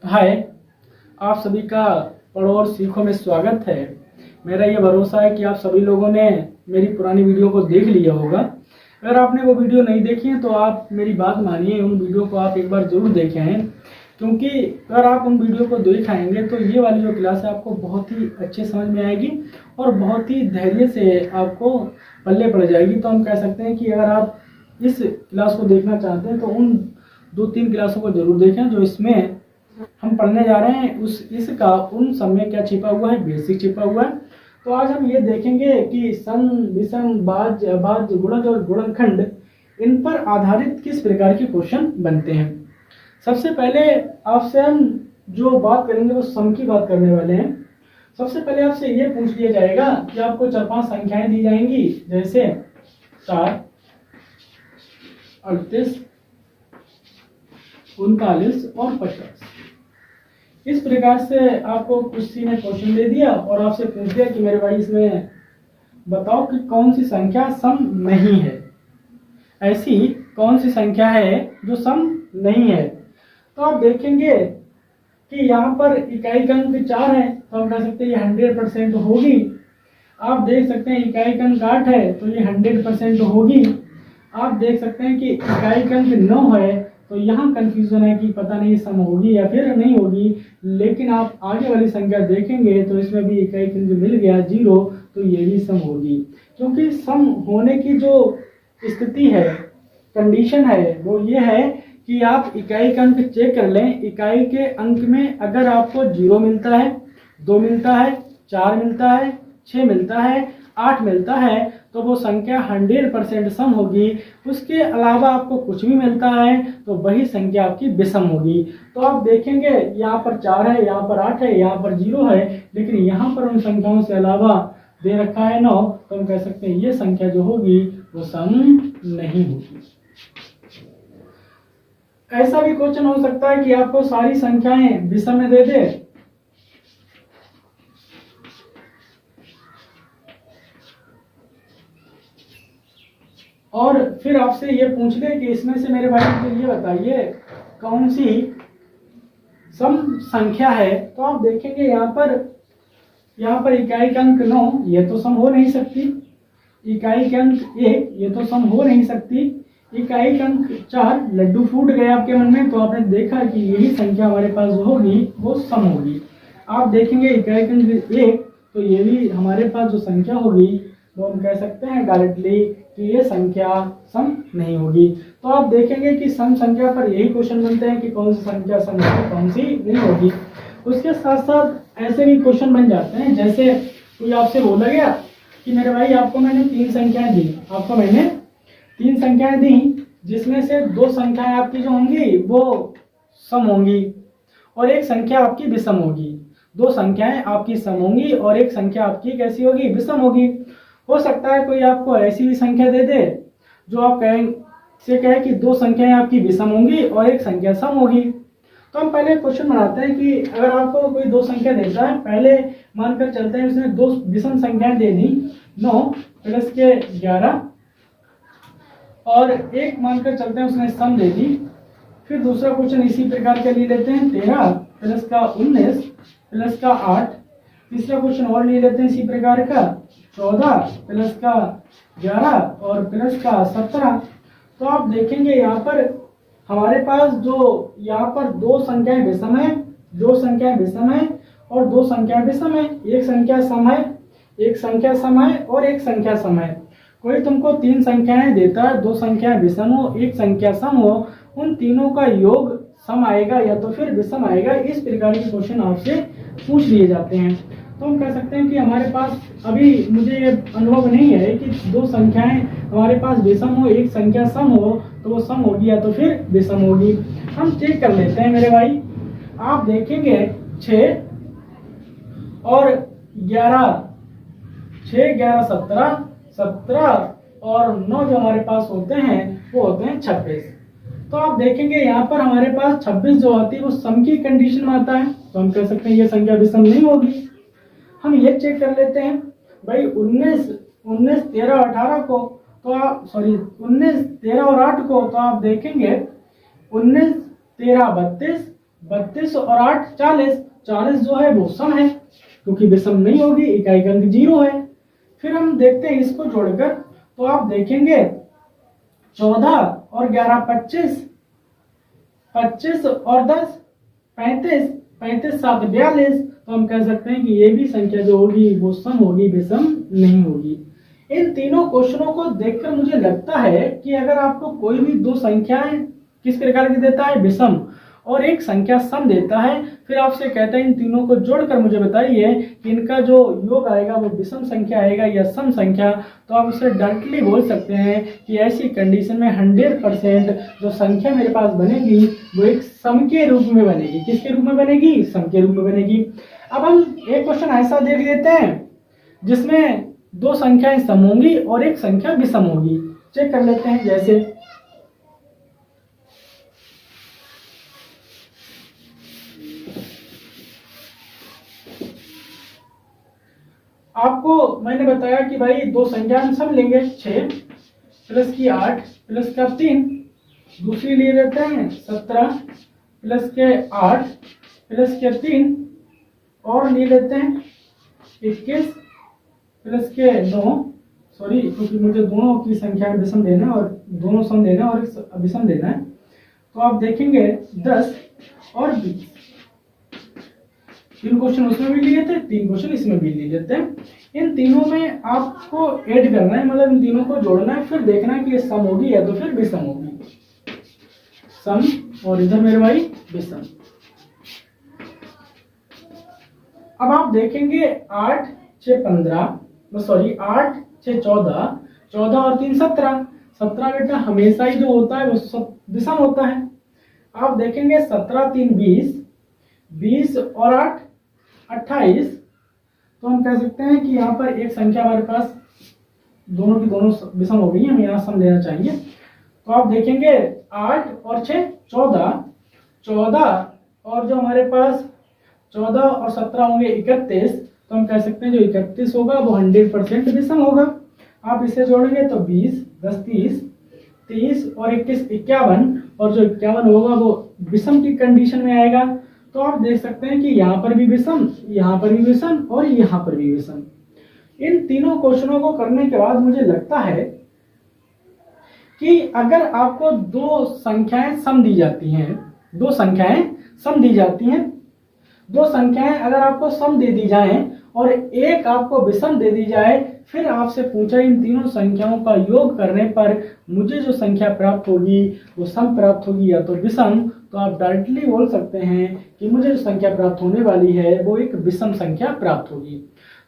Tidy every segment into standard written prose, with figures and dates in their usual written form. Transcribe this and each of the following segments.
हाय, आप सभी का पढ़ो और सीखो में स्वागत है। मेरा ये भरोसा है कि आप सभी लोगों ने मेरी पुरानी वीडियो को देख लिया होगा। अगर आपने वो वीडियो नहीं देखी है तो आप मेरी बात मानिए, उन वीडियो को आप एक बार ज़रूर देखें हैं, क्योंकि अगर आप उन वीडियो को देख आएंगे तो ये वाली जो क्लास है आपको बहुत ही अच्छे समझ में आएगी और बहुत ही धैर्य से आपको पल्ले पड़ जाएगी। तो हम कह सकते हैं कि अगर आप इस क्लास को देखना चाहते हैं तो उन 2-3 क्लासों को ज़रूर देखें जो इसमें हम पढ़ने जा रहे हैं। इसका उन सब में क्या छिपा हुआ है, बेसिक छिपा हुआ है। तो आज हम ये देखेंगे कि सम, विषम, भाज्य, अभाज्य, गुणज और गुणनखंड, इन पर आधारित किस प्रकार के क्वेश्चन बनते हैं। सबसे पहले आपसे हम जो बात करेंगे वो सम की बात करने वाले हैं। सबसे पहले आपसे ये पूछ लिया जाएगा कि आपको 4-5 संख्याएं दी जाएंगी, जैसे 4, 38, 39 और 50। इस प्रकार से आपको किसी ने क्वेश्चन दे दिया और आपसे पूछ दिया कि मेरे भाई इसमें बताओ कि कौन सी संख्या सम नहीं है। ऐसी कौन सी संख्या है जो सम नहीं है। तो आप देखेंगे कि यहाँ पर इकाई का अंक 4 है, तो हम कह सकते हैं ये 100% होगी। आप देख सकते हैं इकाई का अंक 8 है तो ये 100% होगी। आप देख सकते हैं कि इकाई का अंक 9 है, तो यहाँ कंफ्यूजन है कि पता नहीं सम होगी या फिर नहीं होगी। लेकिन आप आगे वाली संख्या देखेंगे तो इसमें भी इकाई का अंक मिल गया 0, तो ये भी सम होगी। क्योंकि सम होने की जो स्थिति है, कंडीशन है, वो ये है कि आप इकाई का अंक चेक कर लें। इकाई के अंक में अगर आपको 0 मिलता है, 2 मिलता है, 4 मिलता है, 6 मिलता है, 8 मिलता है, तो वो संख्या 100% सम होगी। उसके अलावा आपको कुछ भी मिलता है तो वही संख्या आपकी विषम होगी। तो आप देखेंगे यहाँ पर 4 है, यहाँ पर 8 है, यहाँ पर 0 है, लेकिन यहाँ पर उन संख्याओं से अलावा दे रखा है 9, तो हम कह सकते हैं ये संख्या जो होगी वो सम नहीं होगी। ऐसा भी क्वेश्चन हो सकता है कि आपको सारी संख्याएं विषम में दे दे और फिर आपसे ये पूछ ले कि इसमें से मेरे भाई मुझे ये बताइए कौन सी सम संख्या है। तो आप देखेंगे यहाँ पर इकाई का अंक 9, ये तो सम हो नहीं सकती। इकाई का अंक 1, ये तो सम हो नहीं सकती। इकाई का अंक 4, लड्डू फूट गए आपके मन में, तो आपने देखा कि यही संख्या हमारे पास जो होगी वो सम होगी। आप देखेंगे इकाई का अंक 1, तो ये भी हमारे पास जो संख्या होगी वो हम कह सकते हैं डायरेक्टली कि ये संख्या सम नहीं होगी। तो आप देखेंगे कि सम संख्या पर यही क्वेश्चन बनते हैं कि कौन सी संख्या सम होगी, कौन सी नहीं होगी। उसके साथ साथ ऐसे भी क्वेश्चन बन जाते हैं, जैसे कोई आपसे बोला गया कि मेरे भाई आपको मैंने 3 संख्याएं दी, आपको मैंने 3 संख्याएं दी, जिसमें से 2 संख्याएं आपकी जो होंगी वो सम होंगी और एक संख्या आपकी विषम होगी। 2 संख्याएं आपकी सम होंगी और एक संख्या आपकी कैसी होगी, विषम होगी। हो सकता है कोई आपको ऐसी भी संख्या दे दे जो आप कहे कि 2 संख्याएं आपकी विषम होंगी और एक संख्या सम होगी। तो हम पहले क्वेश्चन बनाते हैं कि अगर आपको कोई 2 संख्या देता है, पहले मानकर चलते हैं उसने 2 विषम संख्याएं दे दी, 9 प्लस के 11, और एक मानकर चलते हैं उसने सम दे दी। फिर दूसरा क्वेश्चन इसी प्रकार के लिए लेते हैं, 13 प्लस का 19 प्लस का 8। तीसरा क्वेश्चन और ले लेते हैं इसी प्रकार का, 14 प्लस का 11 और प्लस का 17। तो आप देखेंगे यहाँ पर हमारे पास जो यहाँ पर 2 संख्याएं विषम है, 2 संख्याएं विषम है और 2 संख्याएं विषम है। एक संख्या सम है, एक संख्या सम है और एक संख्या सम है। कोई तुमको 3 संख्याएं देता है, 2 संख्याएं विषम हो, एक संख्या सम हो, उन तीनों का योग सम आएगा या तो फिर विषम आएगा। इस प्रकार के क्वेश्चन आपसे पूछ लिए जाते हैं। तो हम कह सकते हैं कि हमारे पास अभी मुझे ये अनुभव नहीं है कि 2 संख्याएं हमारे पास विषम हो, एक संख्या सम हो, तो वो सम होगी या तो फिर विषम होगी। हम चेक कर लेते हैं मेरे भाई। आप देखेंगे 6 और 11, 6, 11, 17, 17 और 9 जो हमारे पास होते हैं वो होते हैं 26। तो आप देखेंगे यहाँ पर हमारे पास 26 जो आती है वो सम की कंडीशन में आता है, तो हम कह सकते हैं ये संख्या विषम नहीं होगी। हम ये चेक कर लेते हैं भाई 19, 13 और 18 को, तो आप 19, 13 और 8 को, तो आप देखेंगे 19, 13, 32 32 और 8 40। 40 जो है वो सम है, क्योंकि विषम नहीं होगी, इकाई का अंक 0 है। फिर हम देखते हैं इसको जोड़कर, तो आप देखेंगे 14 और 11 25, 25 और 10 35, 35 7 42। तो हम कह सकते हैं कि ये भी संख्या जो होगी वो सम होगी, विषम नहीं होगी। इन तीनों क्वेश्चनों को देखकर मुझे लगता है कि अगर आपको कोई भी दो संख्याएं किस प्रकार की देता है, विषम, और एक संख्या सम देता है, फिर आपसे कहता है इन तीनों को जोड़कर मुझे बताइए कि इनका जो योग आएगा वो विषम संख्या आएगा या सम संख्या, तो आप उसे डायरेक्टली बोल सकते हैं कि ऐसी कंडीशन में 100% जो संख्या मेरे पास बनेगी वो एक सम के रूप में बनेगी। किसके रूप में बनेगी? सम के रूप में बनेगी। अब हम एक क्वेश्चन ऐसा देख लेते हैं जिसमें दो संख्याएं सम होंगी और एक संख्या विषम होगी। चेक कर लेते हैं। जैसे आपको मैंने बताया कि भाई दो संख्या हम सब लेंगे, 6 प्लस की 8 प्लस का 3, दूसरी ले लेते हैं 17 प्लस के 8 प्लस के 3, और ले लेते हैं 21 प्लस के 9, सॉरी क्योंकि मुझे दोनों की संख्या विषम देना है और दोनों सम देना है और एक विषम देना है। तो आप देखेंगे 10 और 20, 3 क्वेश्चन उसमें भी लिए थे, 3 क्वेश्चन इसमें भी ले लेते हैं। इन तीनों में आपको ऐड करना है, मतलब इन तीनों को जोड़ना है, फिर देखना है कि ये सम होगी या तो फिर विषम होगी। सम और इधर मेरे भाई विषम। अब आप देखेंगे 8 6 15, सॉरी 8 6 14, 14 और 3 17, 17 बेटा हमेशा ही जो होता है वो सब विषम होता है। आप देखेंगे 17 3 20, 20 और 8 28, तो हम कह सकते हैं कि यहाँ पर एक संख्या हमारे पास दोनों की दोनों विषम हो गई है, हम यहाँ सम लेना चाहेंगे। तो आप देखेंगे 8 और 6 14, 14 और जो हमारे पास 14 और 17 होंगे 31, तो हम कह सकते हैं जो 31 होगा वो 100% विषम होगा। आप इसे जोड़ेंगे तो 20 10 30, 30 और 21 51, और जो 51 होगा वो विषम की कंडीशन में आएगा। तो आप देख सकते हैं कि यहाँ पर भी विषम, यहाँ पर भी विषम और यहाँ पर भी विषम। इन तीनों क्वेश्चनों को करने के बाद मुझे लगता है कि अगर आपको दो संख्याएं सम दी जाती हैं, दो संख्याएं सम दी जाती हैं, दो संख्याएं अगर आपको सम दे दी जाएं और एक आपको विषम दे दी जाए, फिर आपसे पूछा इन तीनों संख्याओं का योग करने पर मुझे जो संख्या प्राप्त होगी वो सम प्राप्त होगी या तो विषम, तो आप डायरेक्टली बोल सकते हैं कि मुझे जो संख्या प्राप्त होने वाली है वो एक विषम संख्या प्राप्त होगी।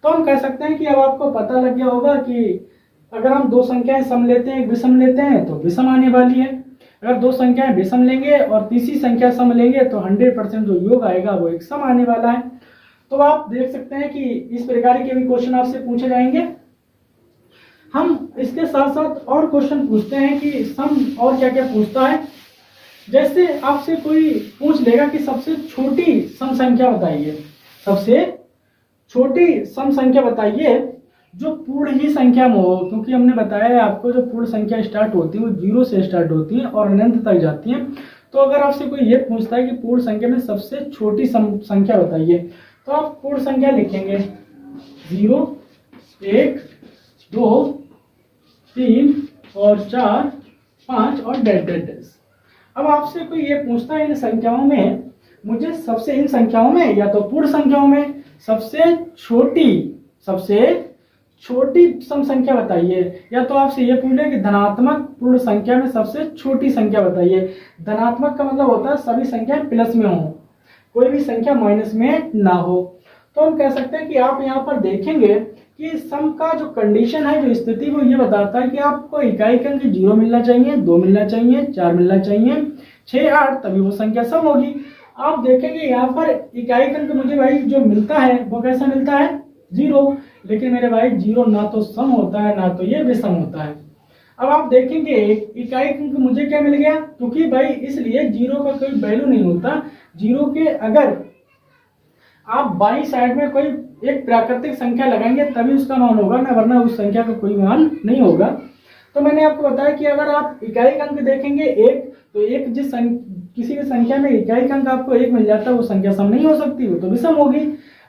तो हम कह सकते हैं कि अब आपको पता लग गया होगा कि अगर हम दो संख्याएं सम लेते हैं एक विषम लेते हैं तो विषम आने वाली है, अगर दो संख्याएं विषम लेंगे और तीसरी संख्या सम लेंगे तो 100% जो योग आएगा वो एक सम आने वाला है। तो आप देख सकते हैं कि इस प्रकार के भी क्वेश्चन आपसे पूछे जाएंगे। हम इसके साथ साथ और क्वेश्चन पूछते हैं कि सम और क्या क्या पूछता है। जैसे आपसे कोई पूछ लेगा कि सबसे छोटी सम संख्या बताइए, सबसे छोटी सम संख्या बताइए जो पूर्ण ही संख्या में हो, क्योंकि हमने बताया है आपको जो पूर्ण संख्या स्टार्ट होती है वो 0 से स्टार्ट होती है और अनंत तक जाती है। तो अगर आपसे कोई ये पूछता है कि पूर्ण संख्या में सबसे छोटी संख्या बताइए, तो आप पूर्ण संख्या लिखेंगे 0 1 2 3 और 4 5 और डैश डैश डैश। अब आपसे कोई ये पूछता है इन संख्याओं में मुझे सबसे, इन संख्याओं में या तो पूर्ण संख्याओं में सबसे छोटी सम संख्या बताइए, या तो आपसे ये पूछ ले कि धनात्मक पूर्ण संख्या में सबसे छोटी संख्या बताइए। धनात्मक का मतलब होता है सभी संख्याएं प्लस में हो, कोई भी संख्या माइनस में ना हो। तो हम कह सकते हैं कि आप यहाँ पर देखेंगे कि सम का जो कंडीशन है, जो स्थिति, वो ये बताता है कि आपको इकाई का अंक 0 मिलना चाहिए, 2 मिलना चाहिए, 4 मिलना चाहिए, 6 8, तभी वो संख्या सम होगी। आप देखेंगे यहाँ पर इकाई का अंक मुझे भाई जो मिलता है वो कैसा मिलता है 0, लेकिन मेरे भाई 0 ना तो सम होता है ना तो ये विषम होता है। अब आप देखेंगे इकाई अंक मुझे क्या मिल गया, क्योंकि भाई इसलिए 0 का कोई वैल्यू नहीं होता। 0 के अगर आप बाई साइड में कोई एक प्राकृतिक संख्या लगाएंगे तभी उसका मान होगा ना, वरना उस संख्या का कोई मान नहीं होगा। तो मैंने आपको बताया कि अगर आप इकाई अंक देखेंगे 1, तो 1 किसी भी संख्या में इकाई अंक आपको 1 मिल जाता है, वो संख्या सम नहीं हो सकती, वो तो विषम होगी।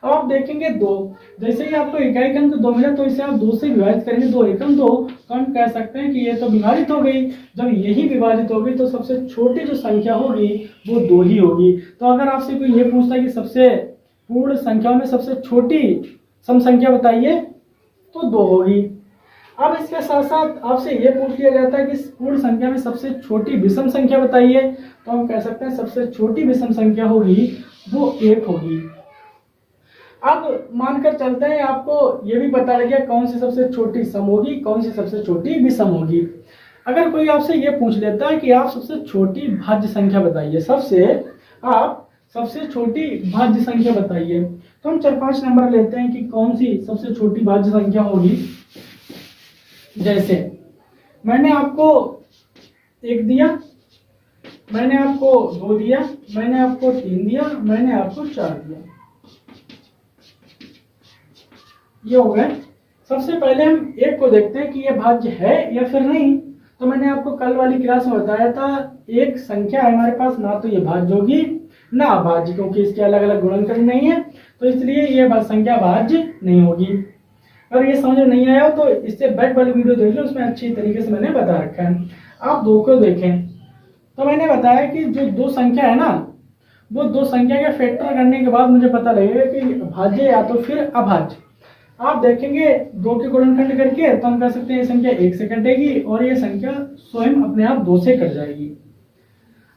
अब आप देखेंगे 2, जैसे ही आपको इकाई अंक 2 मिला तो इसे आप 2 से विभाजित करेंगे, 2 एकम 2, तो हम कह सकते हैं कि ये तो विभाजित हो गई। जब यही विभाजित हो गई तो सबसे छोटी जो संख्या होगी वो 2 ही होगी। तो अगर आपसे कोई ये पूछता है कि सबसे पूर्ण संख्याओं में सबसे छोटी सम संख्या बताइए, तो 2 होगी। अब इसके साथ साथ आपसे ये पूछ लिया जाता है कि पूर्ण संख्या में सबसे छोटी विषम संख्या बताइए, तो हम कह सकते हैं सबसे छोटी विषम संख्या होगी वो 1 होगी। अब मानकर चलते हैं आपको ये भी पता लग गया कौन सी सबसे छोटी सम होगी, कौन सी सबसे छोटी विषम होगी। अगर कोई आपसे ये पूछ लेता है कि आप सबसे छोटी भाज्य संख्या बताइए, सबसे छोटी भाज्य संख्या बताइए, तो हम 4-5 नंबर लेते हैं कि कौन सी सबसे छोटी भाज्य संख्या होगी। जैसे मैंने आपको 1 दिया, मैंने आपको 2 दिया, मैंने आपको 3 दिया, मैंने आपको 4 दिया, ये हो गए। सबसे पहले हम 1 को देखते हैं कि ये भाज्य है या फिर नहीं। तो मैंने आपको कल वाली क्लास में बताया था, एक संख्या है हमारे पास, ना तो ये भाज्य होगी ना अभाज्य, क्योंकि इसके अलग अलग गुणनखंड नहीं है, तो इसलिए ये संख्या भाज्य नहीं होगी। अगर ये समझ में नहीं आया तो इससे बैक वाली वीडियो देख लो, उसमें अच्छी तरीके से मैंने बता रखा है। आप 2 को देखें तो मैंने बताया कि जो 2 संख्या है ना, वो 2 संख्या के फैक्टर करने के बाद मुझे पता लगेगा कि भाज्य या तो फिर अभाज्य। आप देखेंगे 2 के गुणनखंड करके तो हम कह सकते हैं ये संख्या 1 से कटेगी और ये संख्या स्वयं अपने आप 2 से कट जाएगी।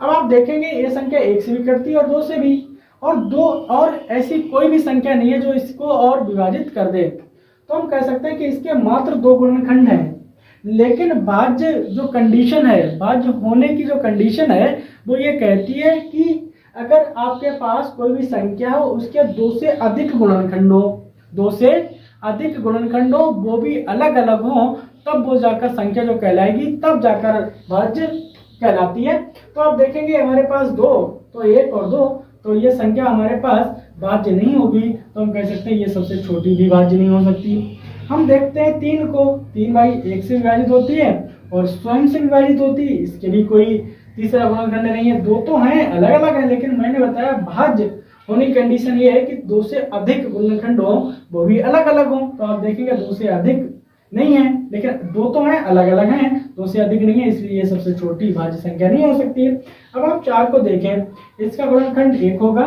अब आप देखेंगे ये संख्या 1 से भी कटती है और 2 से भी, और 2 और ऐसी कोई भी संख्या नहीं है जो इसको और विभाजित कर दे। तो हम कह सकते हैं कि इसके मात्र 2 गुणनखंड हैं, लेकिन भाज्य जो कंडीशन है, भाज्य होने की जो कंडीशन है, वो ये कहती है कि अगर आपके पास कोई भी संख्या हो उसके 2 से अधिक गुणनखंड हो, 2 से अधिक गुणनखंड हो, वो भी अलग अलग हो, तब वो जाकर संख्या जो कहलाएगी, तब जाकर भाज्य कहलाती है। तो आप देखेंगे हमारे पास 2, तो 1 और 2, तो ये संख्या हमारे पास भाज्य नहीं होगी, तो हम कह सकते हैं ये सबसे छोटी भी भाज्य नहीं हो सकती। हम देखते हैं 3 को, 3 भाई 1 से विभाजित होती है और स्वयं से विभाजित होती है, इसके भी कोई तीसरा गुणनखंड नहीं है। 2 तो हैं, अलग अलग हैं, लेकिन मैंने बताया भाज्य होने की कंडीशन ये है कि 2 से अधिक गुणनखंड हो, वो भी अलग अलग हो। तो आप देखेंगे 2 से अधिक नहीं है, लेकिन 2 तो हैं, अलग अलग हैं, 2 से अधिक नहीं है, इसलिए ये सबसे छोटी भाज्य संख्या नहीं हो सकती है। अब आप 4 को देखें, इसका गुणनखंड 1 होगा,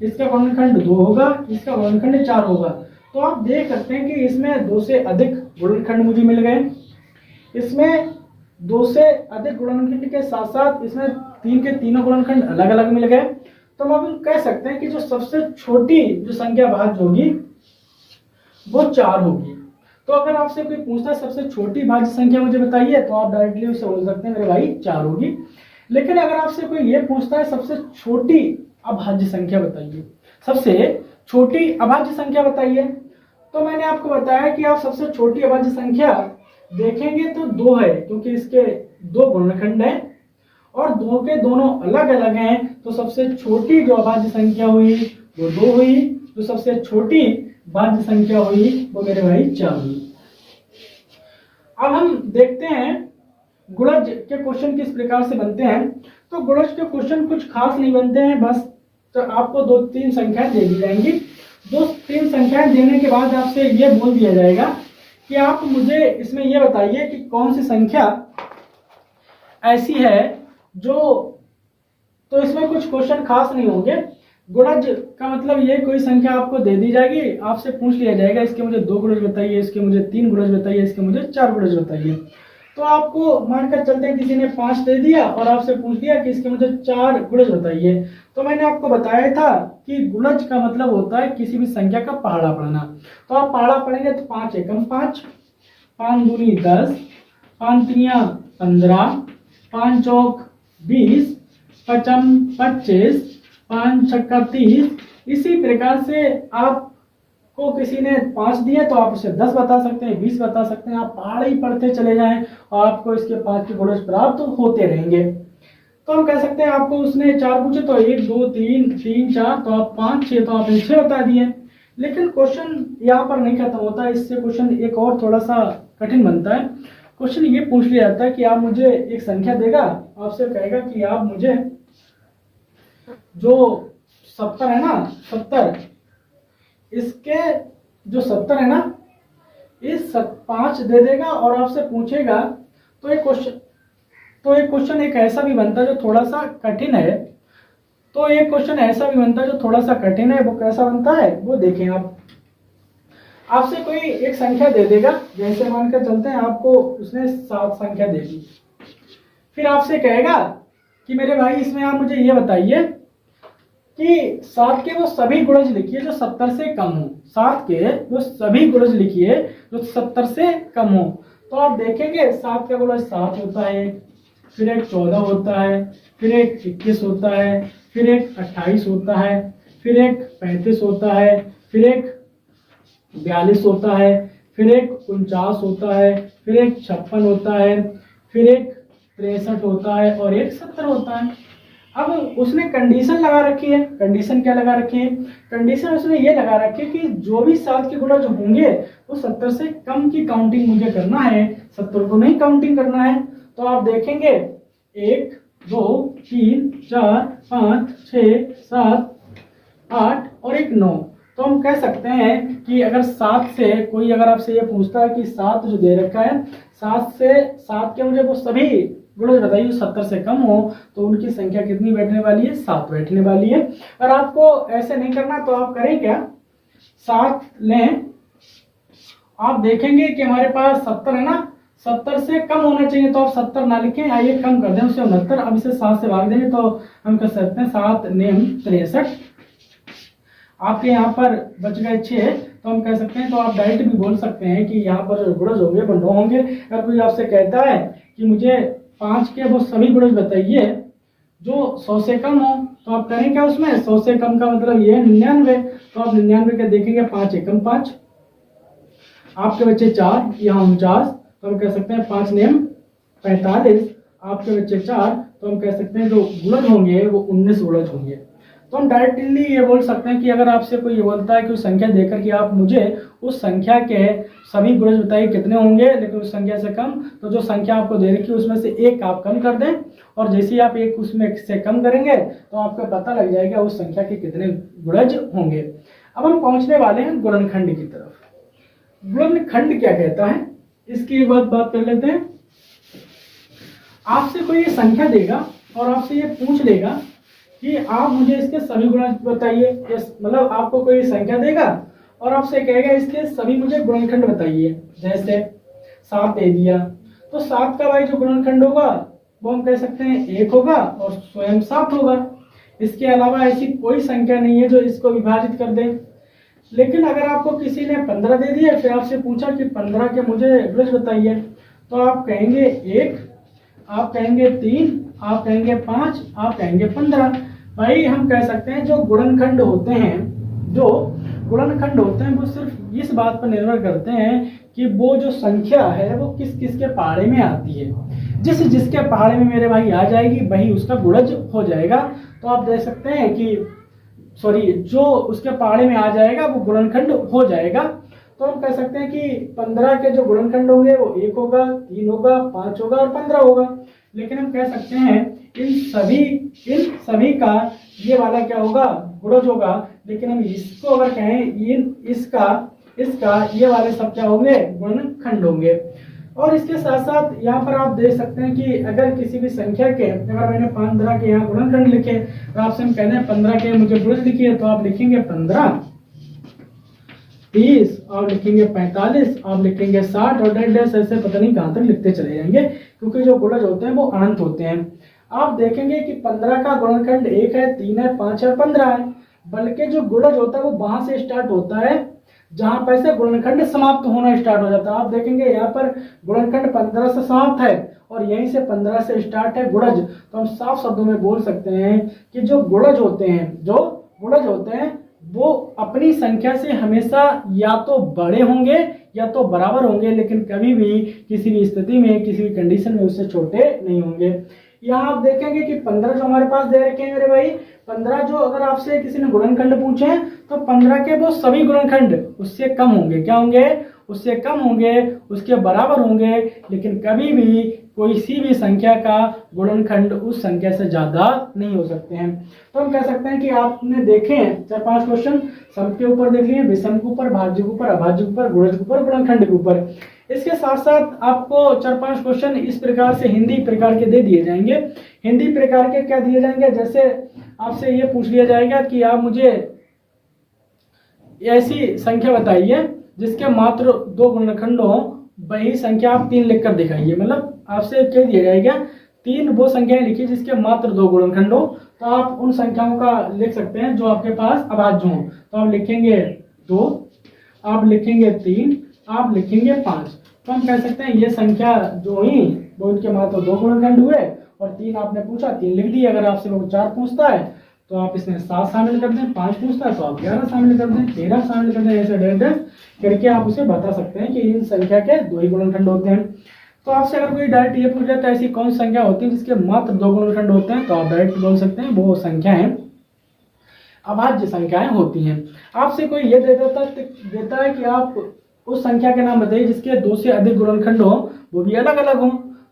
इसका गुणनखंड 2 होगा, इसका गुणनखंड 4 होगा। तो आप देख सकते हैं कि इसमें 2 से अधिक गुणनखंड मुझे मिल गए। इसमें 2 से अधिक गुणनखंड के साथ साथ इसमें 3 के तीनों गुणनखंड अलग अलग मिल गए। तो हम कह सकते हैं कि जो सबसे छोटी जो संख्या भाज्य होगी वो 4 होगी। तो अगर आपसे कोई पूछता है सबसे छोटी भाज्य संख्या मुझे बताइए, तो आप डायरेक्टली उससे बोल सकते हैं मेरे भाई 4 होगी। लेकिन अगर आपसे कोई ये पूछता है सबसे छोटी अभाज्य संख्या बताइए, सबसे छोटी अभाज्य संख्या बताइए, तो मैंने आपको बताया कि आप सबसे छोटी अभाज्य संख्या देखेंगे तो 2 है, क्योंकि इसके 2 गुणनखंड हैं और 2 के दोनों अलग अलग हैं। तो सबसे छोटी जो अभाज्य संख्या हुई वो 2 हुई, तो सबसे छोटी भाज्य संख्या हुई वो मेरे भाई 4 हुई। अब हम देखते हैं गुणज के क्वेश्चन किस प्रकार से बनते हैं। तो गुणज के क्वेश्चन कुछ खास नहीं बनते हैं, बस तो आपको 2-3 संख्याएं दे दी जाएंगी। 2-3 संख्याएं देने के बाद आपसे ये बोल दिया जाएगा कि आप मुझे इसमें ये बताइए कि कौन सी संख्या ऐसी है जो, तो इसमें कुछ क्वेश्चन खास नहीं होंगे। गुणज का मतलब ये कोई संख्या आपको दे दी जाएगी, आपसे पूछ लिया जाएगा इसके मुझे 2 गुणज बताइए, इसके मुझे 3 गुणज बताइए, इसके मुझे 4 गुणज बताइए। तो आपको मानकर चलते हैं किसी ने 5 दे दिया और आपसे पूछ लिया कि इसके मुझे 4 गुणज बताइए। तो मैंने आपको बताया था कि गुणज का मतलब होता है किसी भी संख्या का पहाड़ा पढ़ना। तो आप पहाड़ा पढ़ेंगे तो 5 एकम 5, 5 दूनी 10, 5 तिरियां 15, 5 चौक 20, 5 25, 5 छक्का 30। इसी प्रकार से आपको किसी ने 5 दिए तो आप उसे 10 बता सकते हैं, 20 बता सकते हैं। आप पहाड़ ही पढ़ते चले जाएं और आपको इसके 5 के गुणज प्राप्त होते रहेंगे। तो हम कह सकते हैं आपको उसने 4 पूछे तो 1 2 3 3 4, तो आप 5 6, तो आपने 6 बता दिए। लेकिन क्वेश्चन यहाँ पर नहीं खत्म होता, इससे क्वेश्चन एक और थोड़ा सा कठिन बनता है। क्वेश्चन ये पूछ लिया जाता है कि आप मुझे एक संख्या देगा, आपसे कहेगा कि आप मुझे जो 70 है ना, 70, इसके जो 70 है ना, इस 5 दे देगा और आपसे पूछेगा। तो एक क्वेश्चन एक ऐसा भी बनता है जो थोड़ा सा कठिन है। तो एक क्वेश्चन ऐसा भी बनता है जो थोड़ा सा कठिन है। वो कैसा बनता है वो देखें आप। आपसे कोई एक संख्या दे देगा, जैसे मानकर चलते हैं आपको उसने 7 संख्या दे दी। फिर आपसे कहेगा कि मेरे भाई इसमें आप मुझे ये बताइए कि 7 के वो सभी गुणज लिखिए जो 70 से कम हो। 7 के वो सभी गुणज लिखिए जो 70 से कम हो। तो आप देखेंगे 7 का गुणज 7 होता है, फिर एक 14 होता है, फिर एक 21 होता है, फिर एक 28 होता है, फिर एक 35 होता है, फिर एक 42 होता है, फिर एक 49 होता है, फिर एक 56 होता है, फिर एक 63 होता है और एक 70 होता है। अब उसने कंडीशन लगा रखी है। कंडीशन क्या लगा रखी है? कंडीशन उसने ये लगा रखी है कि जो भी 7 के गुणज होंगे वो 70 से कम की काउंटिंग मुझे करना है, 70 को नहीं काउंटिंग करना है। तो आप देखेंगे 1 2 3 4 5 6 7 8 और एक 9। तो हम कह सकते हैं कि अगर 7 से कोई अगर आपसे ये पूछता है कि 7 जो दे रखा है, 7 के मुझे वो सभी गुणज बताइए 70 से कम हो, तो उनकी संख्या कितनी बैठने वाली है? 7 बैठने वाली है। और आपको ऐसे नहीं करना तो आप करें क्या, 7 लें, आप देखेंगे कि हमारे पास 70 है ना, 70 से कम होना चाहिए। तो आप 70 ना लिखें, आइए कम कर दें उसे 69। अब इसे 7 से भाग देंगे तो हम कह सकते हैं 7 नेम 63। आपके यहाँ पर बच गए 6, तो हम कह सकते हैं, तो आप डायरेक्ट भी बोल सकते हैं कि यहाँ पर जो गुणज होंगे वो 9 होंगे। अगर कोई आपसे कहता है कि मुझे 5 के वो सभी गुणज बताइए जो 100 से कम हो, तो आप करें क्या उसमें? 100 से कम का मतलब ये 99। तो आप 99 के देखेंगे 5 एकम 5, आपके बच्चे 4, यहाँ 49। तो हम कह सकते हैं 5 नेम 45, आपके बच्चे 4। तो हम कह सकते हैं जो गुणज होंगे वो 19 गुणज होंगे। तो हम डायरेक्टली ये बोल सकते हैं कि अगर आपसे कोई ये बोलता है कि उस संख्या देकर कि आप मुझे उस संख्या के सभी गुणज बताइए कितने होंगे, लेकिन उस संख्या से कम, तो जो संख्या आपको दे रखी है उसमें से एक आप कम कर दें, और जैसे ही आप एक उसमें से कम करेंगे तो आपको पता लग जाएगा उस संख्या के कितने गुणज होंगे। अब हम पहुंचने वाले हैं गुणनखंड की तरफ। गुणनखंड क्या कहता है इसकी बात कर लेते हैं। आपसे कोई ये संख्या देगा और आपसे ये पूछ लेगा कि आप मुझे इसके सभी गुणज बताइए। मतलब आपको कोई संख्या देगा और आपसे कहेगा इसके सभी मुझे गुणनखंड बताइए। जैसे 7 दे दिया, तो 7 का भाई जो गुणनखंड होगा वो हम कह सकते हैं 1 होगा और स्वयं 7 होगा। इसके अलावा ऐसी कोई संख्या नहीं है जो इसको विभाजित कर दे। लेकिन अगर आपको किसी ने 15 दे दिया, फिर आपसे पूछा कि 15 के मुझे गुणज बताइए, तो आप कहेंगे 1, आप कहेंगे 3, आप कहेंगे 5, आप कहेंगे 15। भाई हम कह सकते हैं जो गुणनखंड होते हैं वो सिर्फ इस बात पर निर्भर करते हैं कि वो जो संख्या है वो किस किस के पहाड़े में आती है। जिसके पहाड़े में मेरे भाई आ जाएगी वही उसका गुणज हो जाएगा। तो आप देख सकते हैं कि जो उसके पहाड़े में आ जाएगा वो गुणनखंड हो जाएगा। तो हम कह सकते हैं कि 15 के जो गुणनखंड होंगे वो 1 होगा, 3 होगा, 5 होगा और 15 होगा। लेकिन हम कह सकते हैं इन सभी का ये वाला क्या होगा? गुणज होगा। लेकिन हम इसको अगर कहें इसका ये वाले सब क्या होंगे? गुणनखंड होंगे। और इसके साथ साथ यहाँ पर आप देख सकते हैं कि अगर किसी भी संख्या के, अगर मैंने 15 के यहाँ गुणनखंड लिखे तो आपसे हम कहते हैं 15 के मुझे गुणज लिखिए, तो आप लिखेंगे 15, 30, आप लिखेंगे 45, आप लिखेंगे 60 और डैश ऐसे पता नहीं कहां तक लिखते चले जाएंगे, क्योंकि जो गुणज होते हैं वो अनंत होते हैं। आप देखेंगे कि 15 का गुणनखंड 1 है, 3 है, 5 है, 15 है। बल्कि जो गुणज होता है वो वहां से स्टार्ट होता है जहां पर से गुणनखंड समाप्त होना स्टार्ट हो जाता है। आप देखेंगे यहाँ पर गुणनखंड 15 से समाप्त है और यहीं से 15 से स्टार्ट है गुणज। तो हम साफ शब्दों में बोल सकते हैं कि जो गुणज होते हैं वो अपनी संख्या से हमेशा या तो बड़े होंगे या तो बराबर होंगे, लेकिन कभी भी किसी भी स्थिति में, किसी भी कंडीशन में उससे छोटे नहीं होंगे। यहाँ आप देखेंगे कि 15 जो हमारे पास दे रखे हैं मेरे भाई, 15 जो अगर आपसे किसी ने गुणनखंड पूछे तो 15 के वो सभी गुणनखंड उससे कम होंगे। क्या होंगे? उससे कम होंगे, उसके बराबर होंगे, लेकिन कभी भी कोई सी भी संख्या का गुणनखंड उस संख्या से ज्यादा नहीं हो सकते हैं। तो हम कह सकते हैं कि आपने देखे हैं 4-5 क्वेश्चन, सम के ऊपर देख लिए, विषम के ऊपर, भाज्य के ऊपर, अभाज्य के ऊपर, गुणज के ऊपर, गुणनखंड के ऊपर। इसके साथ साथ आपको 4-5 क्वेश्चन इस प्रकार से हिंदी प्रकार के दे दिए जाएंगे। हिंदी प्रकार के क्या दिए जाएंगे, जैसे आपसे ये पूछ लिया जाएगा कि आप मुझे ऐसी संख्या बताइए जिसके मात्र 2 गुणनखंड हो, वही संख्या आप 3 लिखकर दिखाइए। मतलब आपसे क्या दिया जाएगा, 3 वो संख्याएं लिखिए जिसके मात्र 2 गुणनखंड हो। तो आप उन संख्याओं का लिख सकते हैं जो आपके पास अभाज्य हो। तो आप लिखेंगे 2, आप लिखेंगे 3, आप लिखेंगे 5। तो हम कह सकते हैं ये संख्या जो हुई वो इनके मात्र 2 गुणनखंड हुए, और 3 आपने पूछा, 3 लिख दिए। अगर आपसे वो 4 पूछता है तो आप इसमें 7 शामिल कर दें, 5 पूछता है तो आप 11 शामिल कर दें, 13 शामिल कर दें। ऐसे डायरेक्ट करके आप उसे बता सकते हैं कि इन संख्या के 2 ही गुणनखंड होते हैं। तो आपसे अगर कोई डायरेक्ट ये पूछ जाता है ऐसी कौन संख्या होती है जिसके मात्र 2 गुणनखंड होते हैं, तो आप डायरेक्ट बोल सकते हैं वो संख्याएं अभाज्य संख्याएं होती हैं। आपसे कोई ये देता है कि आप उस संख्या के नाम बताइए जिसके 2 से अधिक गुणनखंड हो, वो भी अलग अलग हो,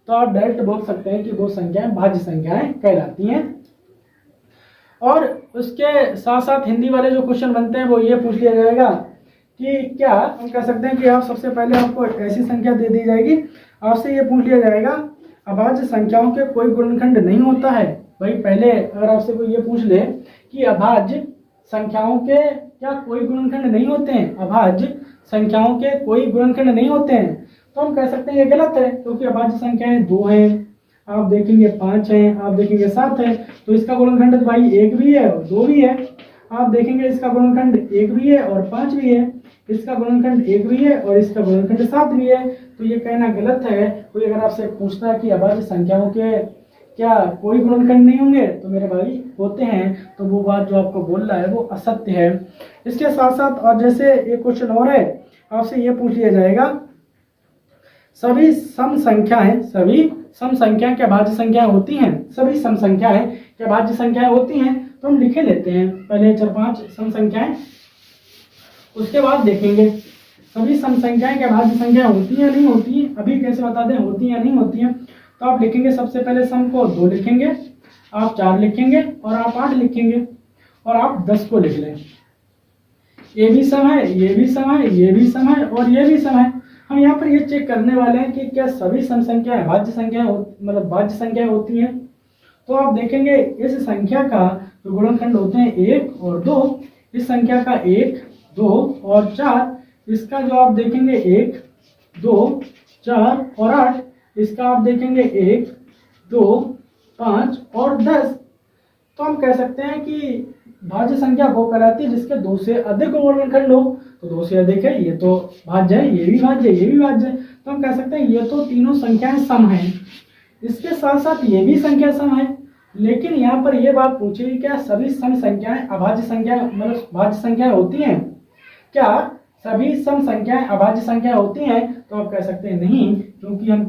तो आप डायरेक्ट बोल सकते हैं कि वो संख्याएं भाज्य संख्याएं कहलाती हैं। और उसके साथ साथ हिंदी वाले जो क्वेश्चन बनते हैं वो ये पूछ लिया जाएगा कि क्या हम कह सकते हैं कि आप सबसे पहले आपको ऐसी संख्या दे दी जाएगी, आपसे ये पूछ लिया जाएगा अभाज्य संख्याओं के कोई गुणनखंड नहीं होता है। भाई पहले अगर आपसे कोई ये पूछ ले कि अभाज्य संख्याओं के क्या कोई गुणनखंड नहीं होते हैं, अभाज्य संख्याओं के कोई गुणनखंड नहीं होते हैं, तो हम कह सकते हैं ये गलत है, क्योंकि अभाज्य संख्याएं 2 हैं, आप देखेंगे 5 हैं, आप देखेंगे 7 है, तो इसका गुणनखंड तो भाई 1 भी है और 2 भी है। आप देखेंगे इसका गुणनखंड 1 भी है और 5 भी है, इसका गुणनखंड 1 भी है और इसका गुणनखंड 7 भी है। तो ये कहना गलत है। कोई अगर आपसे पूछता है कि अभाज्य संख्याओं के क्या कोई गुणनखंड नहीं होंगे, तो मेरे भाई होते हैं, तो वो बात जो आपको बोल रहा है वो असत्य है। इसके साथ साथ और जैसे एक क्वेश्चन और है, आपसे ये पूछ लिया जाएगा सभी सम संख्याएं क्या भाज्य संख्याएं होती हैं, सभी सम संख्याएं क्या भाज्य संख्याएं होती हैं। तो हम लिखे लेते हैं पहले 4-5 सम संख्याएं, उसके बाद देखेंगे सभी सम संख्याएं क्या भाज्य संख्याएं होती हैं या नहीं होती हैं। अभी कैसे बता दें होती हैं या नहीं होती हैं। तो आप लिखेंगे सबसे पहले सम को 2 लिखेंगे, आप 4 लिखेंगे और आप 8 लिखेंगे और आप 10 को लिख लें। ये भी सम है, ये भी सम है, ये भी सम है और ये भी सम है। हम यहाँ पर ये चेक करने वाले हैं कि क्या सभी सम संख्याएं भाज्य संख्याएं मतलब भाज्य संख्याएं होती हैं। तो आप देखेंगे इस संख्या का जो गुणनखंड होते हैं 1 और 2, इस संख्या का 1, 2 और 4, इसका जो आप देखेंगे 1, 2, 4 और 8, इसका आप देखेंगे 1, 2, 5 और 10। तो हम कह सकते हैं कि भाज्य संख्या वो कहलाती है जिसके 2 से अधिक गुणनखंड हो। तो 2 से अधिक है, ये तो भाज्य है, ये भी भाज्य है, ये भी भाज्य है। तो हम कह सकते हैं ये तो तीनों संख्याएं सम हैं। इसके साथ साथ ये भी संख्या सम है, लेकिन यहाँ पर यह बात पूछी क्या सभी सम संख्याएं अभाज्य संख्या मतलब भाज्य संख्याएं होती हैं, क्या सभी सम संख्याएं अभाज्य संख्या होती हैं। तो आप कह सकते हैं नहीं, क्योंकि हम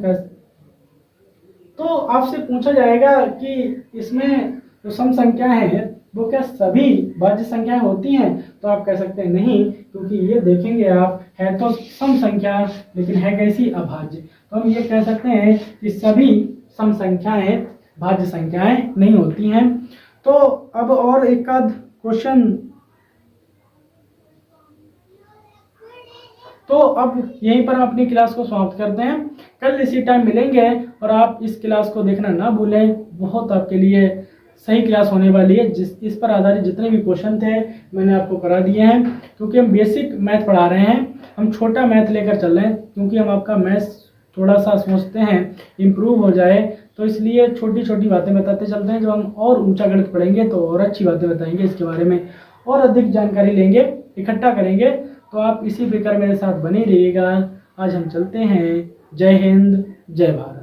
तो आपसे पूछा जाएगा कि इसमें जो सम संख्याएं हैं वो क्या सभी भाज्य संख्याएं होती हैं। तो आप कह सकते हैं नहीं, क्योंकि ये देखेंगे आप है तो सम संख्या लेकिन है कैसी अभाज्य। तो हम ये कह सकते हैं कि सभी सम संख्याएं भाज्य संख्याएं नहीं होती हैं। तो अब और एक आध क्वेश्चन, तो अब यहीं पर हम अपनी क्लास को समाप्त करते हैं। कल इसी टाइम मिलेंगे और आप इस क्लास को देखना ना भूलें, बहुत आपके लिए सही क्लास होने वाली है। इस पर आधारित जितने भी क्वेश्चन थे मैंने आपको करा दिए हैं, क्योंकि हम बेसिक मैथ पढ़ा रहे हैं, हम छोटा मैथ लेकर चल रहे हैं, क्योंकि हम आपका मैथ थोड़ा सा सोचते हैं इम्प्रूव हो जाए, तो इसलिए छोटी छोटी बातें बताते चलते हैं। जब हम और ऊंचा गणित पढ़ेंगे तो और अच्छी बातें बताएंगे, इसके बारे में और अधिक जानकारी लेंगे, इकट्ठा करेंगे। तो आप इसी प्रकार मेरे साथ बने रहिएगा। आज हम चलते हैं। जय हिंद, जय भारत।